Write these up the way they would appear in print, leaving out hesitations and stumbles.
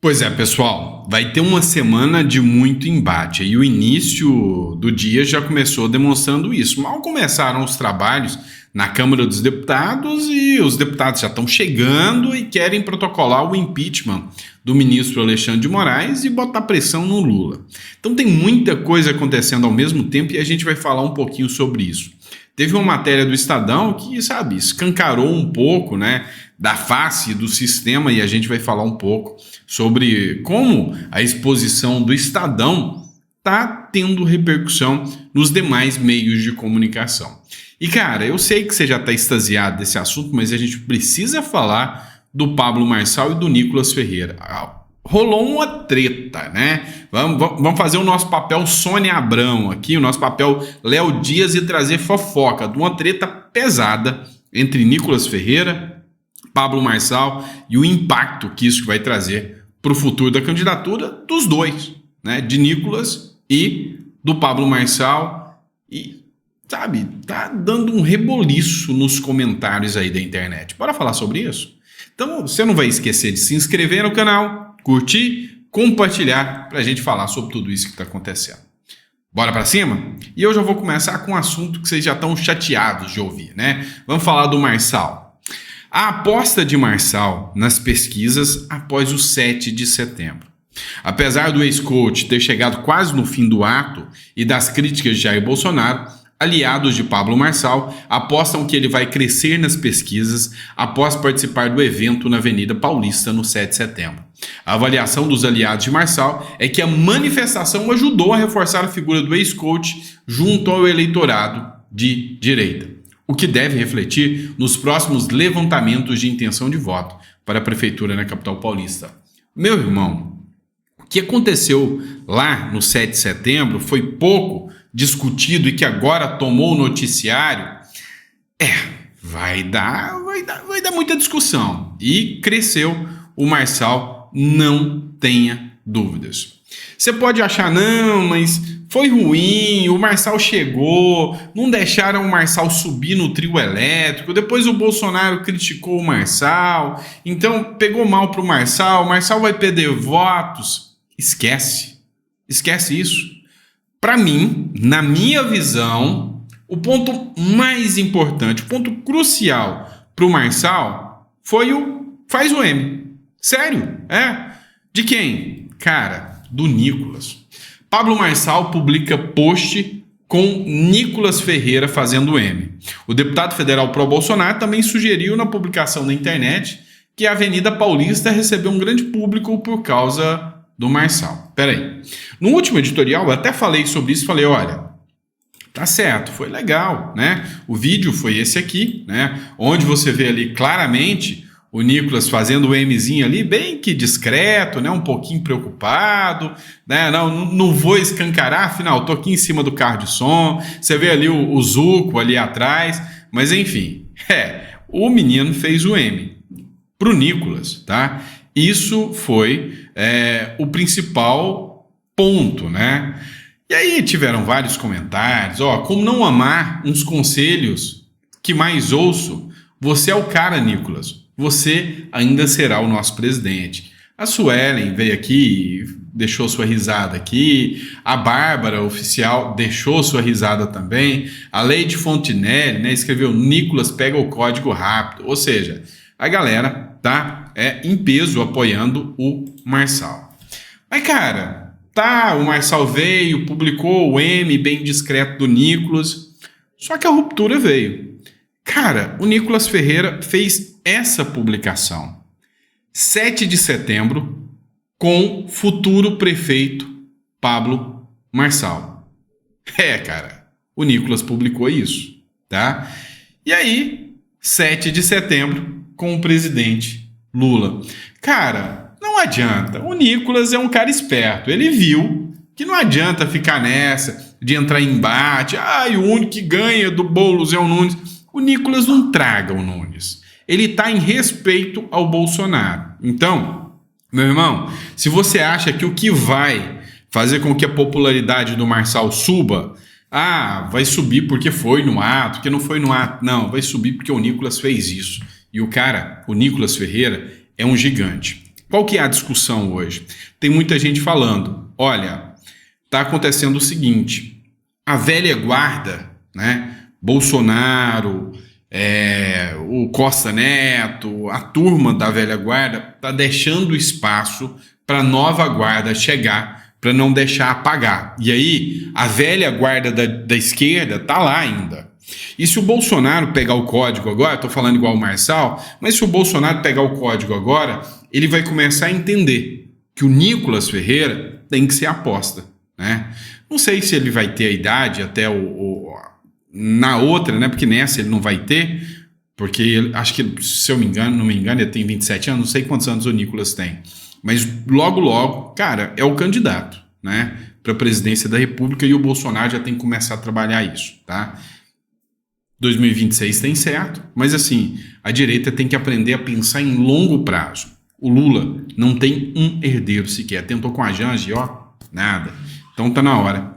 Pois é, pessoal, vai ter uma semana de muito embate e o início do dia já começou demonstrando isso. Mal começaram os trabalhos na Câmara dos Deputados e os deputados já estão chegando e querem protocolar o impeachment do ministro Alexandre de Moraes e botar pressão no Lula. Então tem muita coisa acontecendo ao mesmo tempo e a gente vai falar um pouquinho sobre isso. Teve uma matéria do Estadão que, escancarou um pouco, da face do sistema e a gente vai falar um pouco sobre como a exposição do Estadão está tendo repercussão nos demais meios de comunicação. E, cara, eu sei que você já está extasiado desse assunto, mas a gente precisa falar do Pablo Marçal e do Nicolas Ferreira. Rolou uma treta, Vamos fazer o nosso papel Sônia Abrão aqui, o nosso papel Léo Dias e trazer fofoca de uma treta pesada entre Nicolas Ferreira, Pablo Marçal e o impacto que isso vai trazer para o futuro da candidatura dos dois, de Nicolas e do Pablo Marçal. E, tá dando um reboliço nos comentários aí da internet. Bora falar sobre isso? Então, você não vai esquecer de se inscrever no canal, curtir, compartilhar para a gente falar sobre tudo isso que está acontecendo. Bora para cima? E eu já vou começar com um assunto que vocês já estão chateados de ouvir, Vamos falar do Marçal. A aposta de Marçal nas pesquisas após o 7 de setembro. Apesar do ex-coach ter chegado quase no fim do ato e das críticas de Jair Bolsonaro, aliados de Pablo Marçal apostam que ele vai crescer nas pesquisas após participar do evento na Avenida Paulista no 7 de setembro. A avaliação dos aliados de Marçal é que a manifestação ajudou a reforçar a figura do ex-coach junto ao eleitorado de direita, o que deve refletir nos próximos levantamentos de intenção de voto para a prefeitura na capital paulista. Meu irmão, o que aconteceu lá no 7 de setembro foi pouco discutido e que agora tomou o noticiário, vai dar muita discussão. E cresceu o Marçal, não tenha dúvidas. Você pode achar, não, mas foi ruim, o Marçal chegou, não deixaram o Marçal subir no trio elétrico, depois o Bolsonaro criticou o Marçal, então pegou mal para o Marçal vai perder votos. Esquece isso. Para mim, na minha visão, o ponto mais importante, o ponto crucial para o Marçal foi faz o M. Sério? De quem? Cara, do Nicolas. Pablo Marçal publica post com Nicolas Ferreira fazendo M. O deputado federal pró-Bolsonaro também sugeriu na publicação na internet que a Avenida Paulista recebeu um grande público por causa do Marçal. Peraí. No último editorial eu até falei sobre isso, falei, olha, tá certo, foi legal, O vídeo foi esse aqui, Onde você vê ali claramente o Nicolas fazendo o Mzinho ali, bem que discreto, um pouquinho preocupado, Não vou escancarar, afinal, tô aqui em cima do carro de som, você vê ali o Zuco ali atrás, mas enfim, o menino fez o M pro Nicolas, tá? Isso foi o principal ponto, E aí tiveram vários comentários, como não amar uns conselhos que mais ouço, você é o cara, Nicolas. Você ainda será o nosso presidente. A Suelen veio aqui, deixou sua risada aqui. A Bárbara, oficial, deixou sua risada também. A Leide Fontinelli, escreveu Nicolas pega o código rápido. Ou seja, a galera tá em peso apoiando o Marçal. Mas, cara, o Marçal veio, publicou o M bem discreto do Nicolas. Só que a ruptura veio. Cara, o Nicolas Ferreira fez essa publicação 7 de setembro com futuro prefeito Pablo Marçal. Cara, o Nicolas publicou isso, tá? E aí, 7 de setembro com o presidente Lula. Cara, não adianta. O Nicolas é um cara esperto. Ele viu que não adianta ficar nessa de entrar em embate. O único que ganha do Boulos é o Nunes. O Nicolas não traga o Nunes. Ele está em respeito ao Bolsonaro. Então, meu irmão, se você acha que o que vai fazer com que a popularidade do Marçal suba, vai subir porque foi no ato, porque não foi no ato. Não, vai subir porque o Nicolas fez isso. E o Nicolas Ferreira, é um gigante. Qual que é a discussão hoje? Tem muita gente falando, olha, está acontecendo o seguinte, a velha guarda, né, Bolsonaro, o Costa Neto, a turma da velha guarda, está deixando espaço para a nova guarda chegar, para não deixar apagar. E aí, a velha guarda da esquerda está lá ainda. E se o Bolsonaro pegar o código agora, estou falando igual o Marçal, mas se o Bolsonaro pegar o código agora, ele vai começar a entender que o Nicolas Ferreira tem que ser aposta, né? Não sei se ele vai ter a idade até na outra, né? Porque nessa ele não vai ter, porque ele, acho que, se eu não me engano, ele tem 27 anos, não sei quantos anos o Nicolas tem. Mas logo, cara, é o candidato, né? Para a presidência da República e o Bolsonaro já tem que começar a trabalhar isso, tá? 2026 tem certo, mas assim, a direita tem que aprender a pensar em longo prazo. O Lula não tem um herdeiro sequer. Tentou com a Janja, nada. Então tá na hora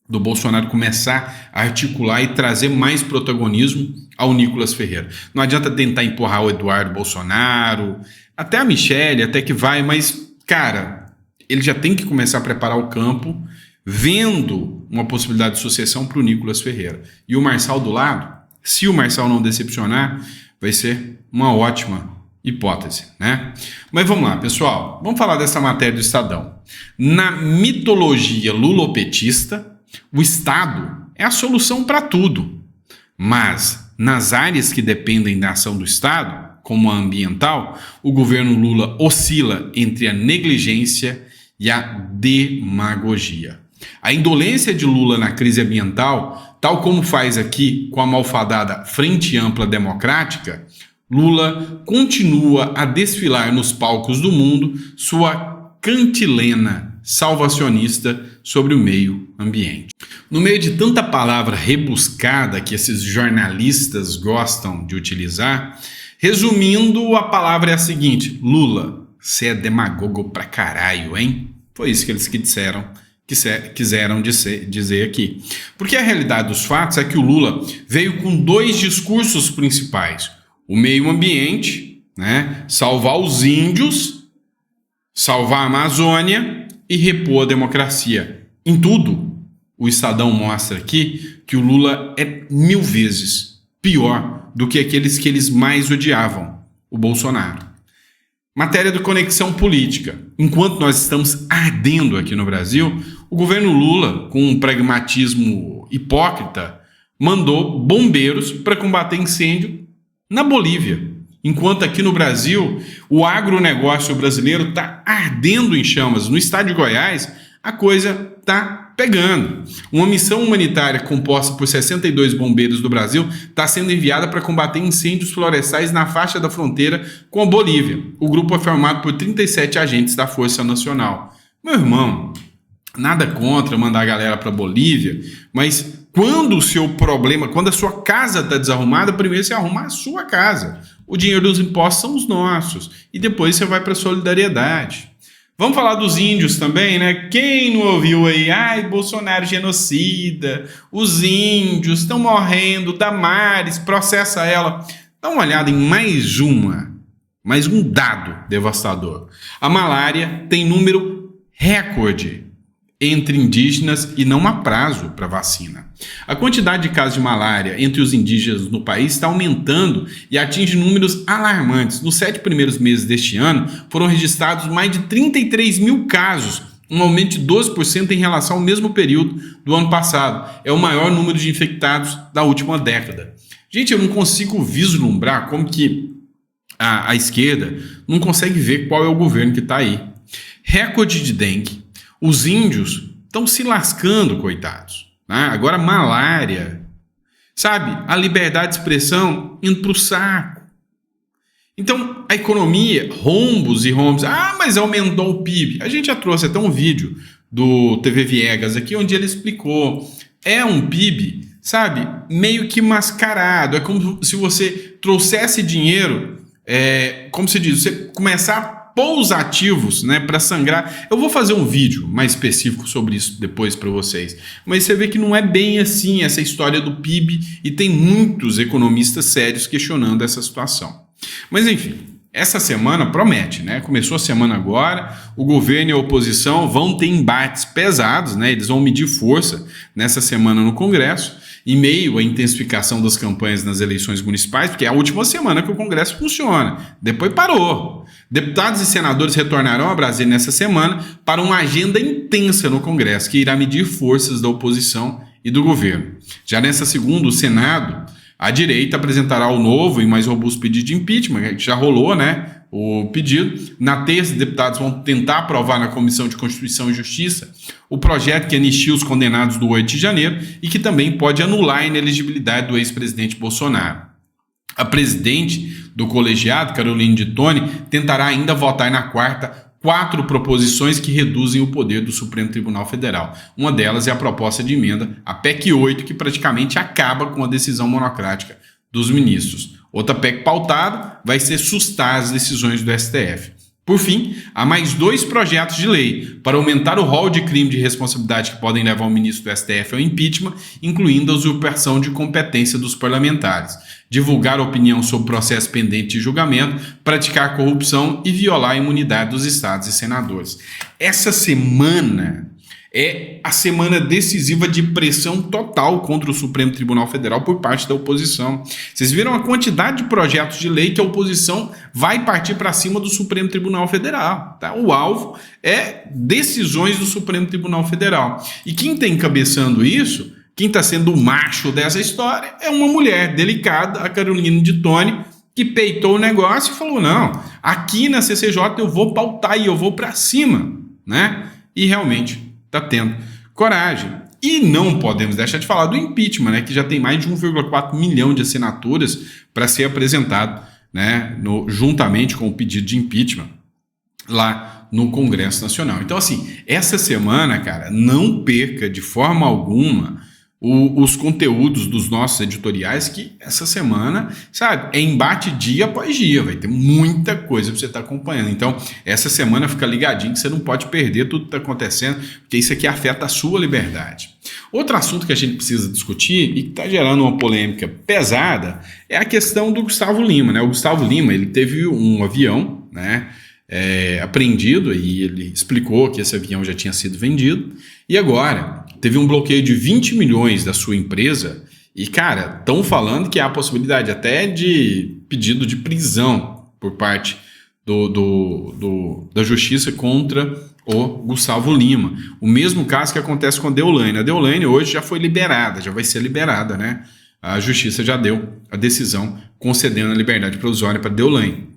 do Bolsonaro começar a articular e trazer mais protagonismo ao Nicolas Ferreira. Não adianta tentar empurrar o Eduardo Bolsonaro, até a Michelle, até que vai, mas, cara, ele já tem que começar a preparar o campo, vendo uma possibilidade de sucessão para o Nicolas Ferreira. E o Marçal do lado, se o Marçal não decepcionar, vai ser uma ótima hipótese, né? Mas vamos lá, pessoal. Vamos falar dessa matéria do Estadão. Na mitologia lulopetista, o Estado é a solução para tudo. Mas, nas áreas que dependem da ação do Estado, como a ambiental, o governo Lula oscila entre a negligência e a demagogia. A indolência de Lula na crise ambiental, tal como faz aqui com a malfadada Frente Ampla Democrática, Lula continua a desfilar nos palcos do mundo sua cantilena salvacionista sobre o meio ambiente. No meio de tanta palavra rebuscada que esses jornalistas gostam de utilizar, resumindo, a palavra é a seguinte: Lula, você é demagogo pra caralho, hein? Foi isso que eles quiseram dizer aqui. Porque a realidade dos fatos é que o Lula veio com dois discursos principais. O meio ambiente, né? Salvar os índios, salvar a Amazônia e repor a democracia. Em tudo, o Estadão mostra aqui que o Lula é 1000 vezes pior do que aqueles que eles mais odiavam, o Bolsonaro. Matéria do Conexão Política. Enquanto nós estamos ardendo aqui no Brasil, o governo Lula, com um pragmatismo hipócrita, mandou bombeiros para combater incêndio na Bolívia. Enquanto aqui no Brasil, o agronegócio brasileiro está ardendo em chamas. No estado de Goiás, a coisa está pegando. Uma missão humanitária composta por 62 bombeiros do Brasil está sendo enviada para combater incêndios florestais na faixa da fronteira com a Bolívia. O grupo é formado por 37 agentes da Força Nacional. Meu irmão, nada contra mandar a galera para a Bolívia, mas quando o seu problema, quando a sua casa está desarrumada, primeiro você arruma a sua casa. O dinheiro dos impostos são os nossos. E depois você vai para a solidariedade. Vamos falar dos índios também, né? Quem não ouviu aí? Ai, Bolsonaro genocida, os índios estão morrendo, Damares, processa ela. Dá uma olhada em mais um dado devastador. A malária tem número recorde entre indígenas e não há prazo para vacina. A quantidade de casos de malária entre os indígenas no país está aumentando e atinge números alarmantes. Nos 7 primeiros meses deste ano, foram registrados mais de 33 mil casos, um aumento de 12% em relação ao mesmo período do ano passado. É o maior número de infectados da última década. Gente, eu não consigo vislumbrar como que a esquerda não consegue ver qual é o governo que está aí. Recorde de dengue. Os índios estão se lascando, coitados. Né? Agora, malária. Sabe? A liberdade de expressão indo para o saco. Então, a economia, rombos e rombos. Ah, mas aumentou o PIB. A gente já trouxe até um vídeo do TV Viegas aqui, onde ele explicou. É um PIB, sabe? Meio que mascarado. É como se você trouxesse dinheiro, como se diz, você começar pôr os ativos, né, para sangrar. Eu vou fazer um vídeo mais específico sobre isso depois para vocês. Mas você vê que não é bem assim essa história do PIB e tem muitos economistas sérios questionando essa situação. Mas enfim, essa semana promete, né? Começou a semana agora, o governo e a oposição vão ter embates pesados, né? Eles vão medir força nessa semana no Congresso, em meio à intensificação das campanhas nas eleições municipais, porque é a última semana que o Congresso funciona. Depois parou. Deputados e senadores retornarão a Brasília nessa semana para uma agenda intensa no Congresso, que irá medir forças da oposição e do governo. Já nessa segunda, o Senado, a direita apresentará o novo e mais robusto pedido de impeachment, que já rolou, né? O pedido. Na terça, deputados vão tentar aprovar na Comissão de Constituição e Justiça o projeto que anistia os condenados do 8 de janeiro e que também pode anular a inelegibilidade do ex-presidente Bolsonaro. A presidente do colegiado, Caroline de Toni, tentará ainda votar na quarta 4 proposições que reduzem o poder do Supremo Tribunal Federal. Uma delas é a proposta de emenda, a PEC 8, que praticamente acaba com a decisão monocrática dos ministros. Outra PEC pautada vai ser sustar as decisões do STF. Por fim, há mais 2 projetos de lei para aumentar o rol de crime de responsabilidade que podem levar o ministro do STF ao impeachment, incluindo a usurpação de competência dos parlamentares, divulgar opinião sobre processo pendente de julgamento, praticar corrupção e violar a imunidade dos estados e senadores. Essa semana é a semana decisiva de pressão total contra o Supremo Tribunal Federal por parte da oposição. Vocês viram a quantidade de projetos de lei que a oposição vai partir para cima do Supremo Tribunal Federal. Tá? O alvo é decisões do Supremo Tribunal Federal. E quem está encabeçando isso, quem está sendo o macho dessa história, é uma mulher delicada, a Caroline de Toni, que peitou o negócio e falou, não, aqui na CCJ eu vou pautar e eu vou para cima, né? E realmente está tendo coragem. E não podemos deixar de falar do impeachment, né, que já tem mais de 1,4 milhão de assinaturas para ser apresentado, né, juntamente com o pedido de impeachment lá no Congresso Nacional. Então, assim, essa semana, cara, não perca de forma alguma os conteúdos dos nossos editoriais, que essa semana, sabe, é embate dia após dia, vai ter muita coisa para você estar acompanhando. Então, essa semana fica ligadinho que você não pode perder tudo que está acontecendo, porque isso aqui afeta a sua liberdade. Outro assunto que a gente precisa discutir e que está gerando uma polêmica pesada é a questão do Gustavo Lima, né? O Gustavo Lima, ele teve um avião, né, apreendido, e ele explicou que esse avião já tinha sido vendido, e agora teve um bloqueio de 20 milhões da sua empresa, e, cara, estão falando que há a possibilidade até de pedido de prisão por parte da justiça contra o Gustavo Lima. O mesmo caso que acontece com a Deolane. A Deolane hoje já foi liberada, já vai ser liberada, né? A justiça já deu a decisão concedendo a liberdade provisória para Deolane.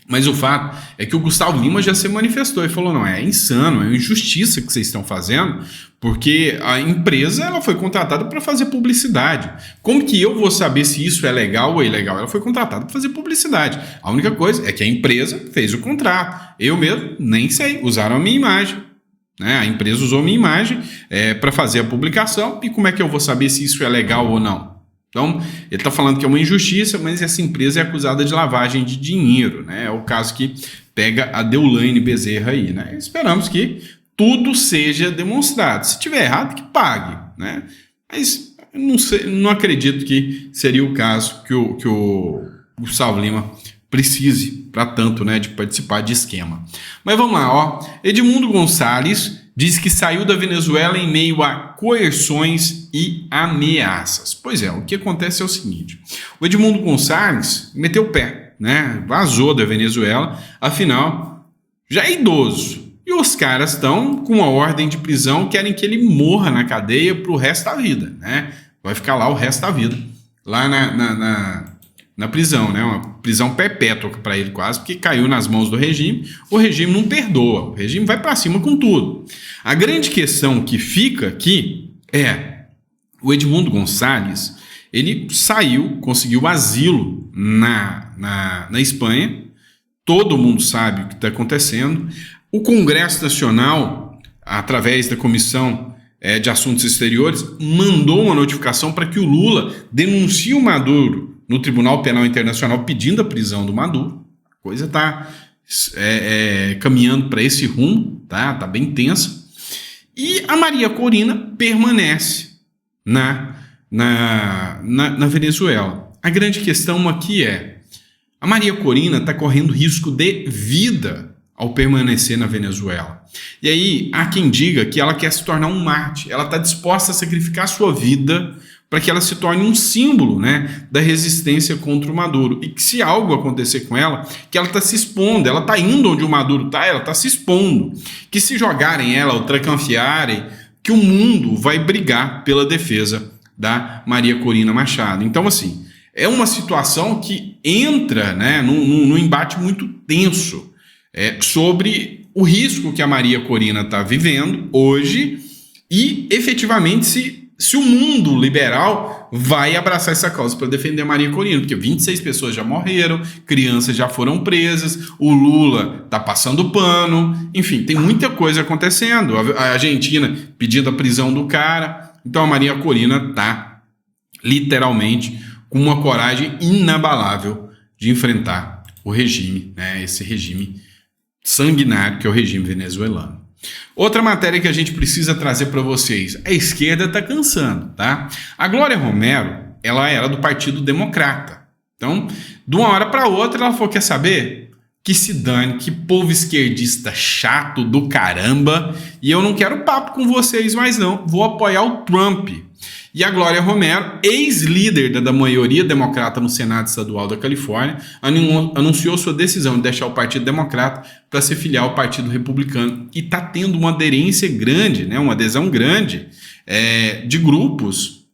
Mas o fato é que o Gustavo Lima já se manifestou e falou, não, é insano, é uma injustiça que vocês estão fazendo, porque a empresa ela foi contratada para fazer publicidade. Como que eu vou saber se isso é legal ou ilegal? Ela foi contratada para fazer publicidade. A única coisa é que a empresa fez o contrato. Eu mesmo nem sei, usaram a minha imagem. Né? A empresa usou a minha imagem para fazer a publicação, e como é que eu vou saber se isso é legal ou não? Então, ele está falando que é uma injustiça, mas essa empresa é acusada de lavagem de dinheiro, né? É o caso que pega a Deolane Bezerra aí, né? Esperamos que tudo seja demonstrado. Se tiver errado, que pague, né? Mas não acredito que seria o caso que o Gustavo Lima precise para tanto, né, de participar de esquema. Mas vamos lá, ó. Edmundo Gonçalves diz que saiu da Venezuela em meio a coerções e ameaças. Pois é, o que acontece é o seguinte. O Edmundo Gonçalves meteu o pé, né? Vazou da Venezuela, afinal, já é idoso. E os caras estão com uma ordem de prisão, querem que ele morra na cadeia pro resto da vida, né? Vai ficar lá o resto da vida, lá na prisão, né? Uma prisão perpétua para ele quase, porque caiu nas mãos do regime. O regime não perdoa, o regime vai para cima com tudo. A grande questão que fica aqui é o Edmundo Gonçalves, ele saiu, conseguiu asilo na Espanha, todo mundo sabe o que está acontecendo. O Congresso Nacional, através da Comissão de Assuntos Exteriores, mandou uma notificação para que o Lula denuncie o Maduro no Tribunal Penal Internacional pedindo a prisão do Maduro. A coisa está caminhando para esse rumo, tá bem tensa. E a Maria Corina permanece na Venezuela. A grande questão aqui é, A Maria Corina está correndo risco de vida ao permanecer na Venezuela. E aí há quem diga que ela quer se tornar um mártir. Ela está disposta a sacrificar a sua vida para que ela se torne um símbolo, né, da resistência contra o Maduro. E que se algo acontecer com ela, que ela está se expondo, ela está indo onde o Maduro está, ela está se expondo. Que se jogarem ela ou tracanfiarem, que o mundo vai brigar pela defesa da Maria Corina Machado. Então, assim, é uma situação que entra, né, num embate muito tenso sobre o risco que a Maria Corina está vivendo hoje e, efetivamente, se o mundo liberal vai abraçar essa causa para defender a Maria Corina, porque 26 pessoas já morreram, crianças já foram presas, o Lula está passando pano, enfim, tem muita coisa acontecendo. A Argentina pedindo a prisão do cara. Então a Maria Corina está literalmente com uma coragem inabalável de enfrentar o regime, né, esse regime sanguinário que é o regime venezuelano. Outra matéria que a gente precisa trazer para vocês, a esquerda está cansando, tá? A Glória Romero, ela era do Partido Democrata. Então, de uma hora para outra, ela falou, quer saber? Que se dane, que povo esquerdista chato do caramba, e eu não quero papo com vocês mais não, vou apoiar o Trump. E a Glória Romero, ex-líder da maioria democrata no Senado Estadual da Califórnia, anunciou sua decisão de deixar o Partido Democrata para se filiar ao Partido Republicano. E está tendo uma aderência grande, né, uma adesão grande de grupos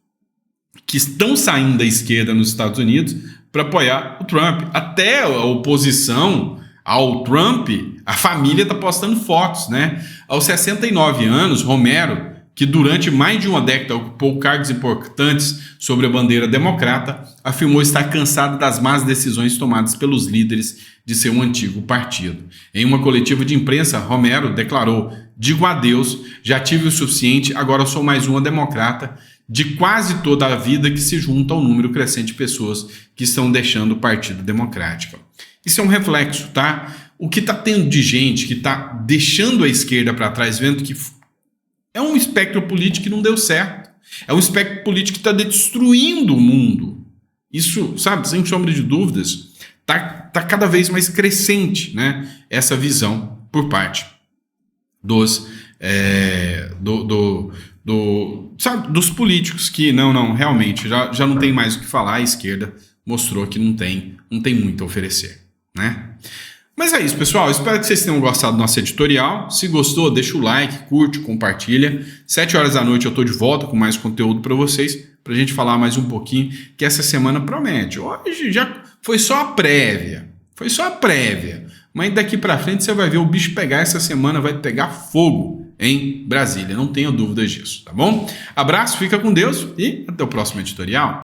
que estão saindo da esquerda nos Estados Unidos para apoiar o Trump. Até a oposição ao Trump, a família está postando fotos, né? Aos 69 anos, Romero, que durante mais de uma década ocupou cargos importantes sobre a bandeira democrata, afirmou estar cansado das más decisões tomadas pelos líderes de seu antigo partido. Em uma coletiva de imprensa, Romero declarou: "Digo adeus, já tive o suficiente, agora sou mais uma democrata de quase toda a vida que se junta ao número crescente de pessoas que estão deixando o Partido Democrático." Isso é um reflexo, tá? O que está tendo de gente que está deixando a esquerda para trás, vendo que é um espectro político que não deu certo. É um espectro político que está destruindo o mundo. Isso, sabe, sem sombra de dúvidas, tá cada vez mais crescente, né? Essa visão por parte dos dos políticos que realmente já não tem mais o que falar. A esquerda mostrou que não tem muito a oferecer, né? Mas é isso, pessoal. Espero que vocês tenham gostado do nosso editorial. Se gostou, deixa o like, curte, compartilha. 7 horas da noite eu estou de volta com mais conteúdo para vocês, para a gente falar mais um pouquinho, que essa semana promete. Hoje já foi só a prévia. Mas daqui para frente você vai ver o bicho pegar. Essa semana vai pegar fogo em Brasília. Não tenha dúvidas disso, tá bom? Abraço, fica com Deus e até o próximo editorial.